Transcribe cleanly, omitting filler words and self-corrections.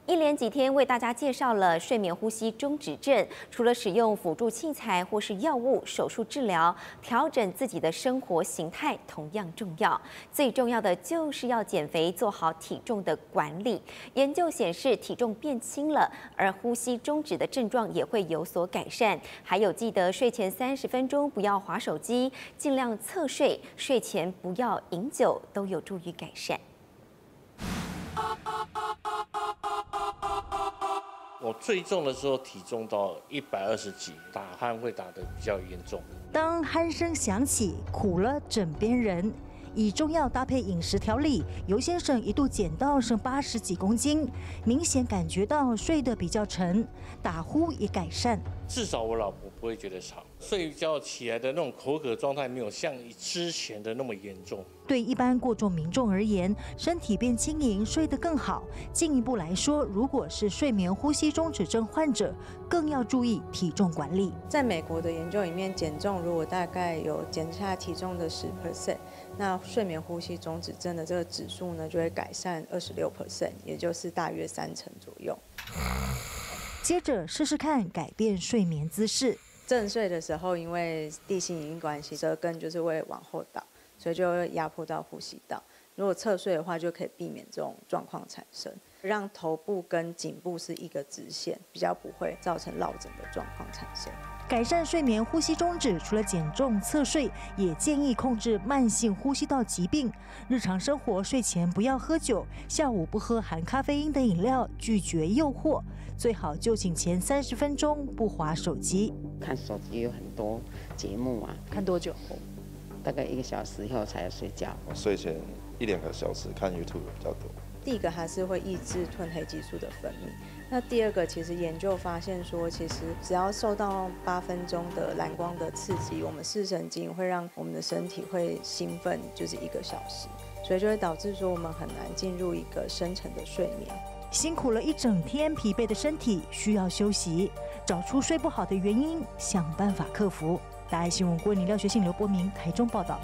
一连几天为大家介绍了睡眠呼吸中止症，除了使用辅助器材或是药物、手术治疗，调整自己的生活形态同样重要。最重要的就是要减肥，做好体重的管理。研究显示，体重变轻了，而呼吸中止的症状也会有所改善。还有，记得睡前30分钟不要滑手机，尽量侧睡，睡前不要饮酒，都有助于改善。我最重的时候体重到120几，打鼾会打得比较严重。当鼾声响起，苦了枕边人。以中药搭配饮食调理，尤先生一度减到剩80几公斤，明显感觉到睡得比较沉，打呼也改善。至少我老婆不会觉得吵，睡觉起来的那种口渴状态没有像之前的那么严重。对一般过重民众而言，身体变轻盈，睡得更好。进一步来说，如果是睡眠呼吸中止症患者，更要注意体重管理。在美国的研究里面，减重如果大概有减下体重的10%，那睡眠呼吸中止症的这个指数呢，就会改善26%，也就是大约30%左右。接着试试看改变睡眠姿势。正睡的时候，因为地心引力关系，舌根就是会往后倒，所以就会压迫到呼吸道。如果侧睡的话，就可以避免这种状况产生，让头部跟颈部是一个直线，比较不会造成落枕的状况产生。改善睡眠呼吸中止，除了减重侧睡，也建议控制慢性呼吸道疾病。日常生活睡前不要喝酒，下午不喝含咖啡因的饮料，拒绝诱惑。最好就寝前30分钟不滑手机。看手机有很多节目啊，看多久？大概1个小时以后才睡觉。我睡前1-2个小时看 YouTube 比较多。第一个还是会抑制褪黑激素的分泌。那第二个，其实研究发现说，其实只要受到8分钟的蓝光的刺激，我们视神经会让我们的身体会兴奋，就是1个小时，所以就会导致说我们很难进入一个深层的睡眠。辛苦了一整天，疲惫的身体需要休息，找出睡不好的原因，想办法克服。大爱新闻郭林廖学信、刘伯明台中报道。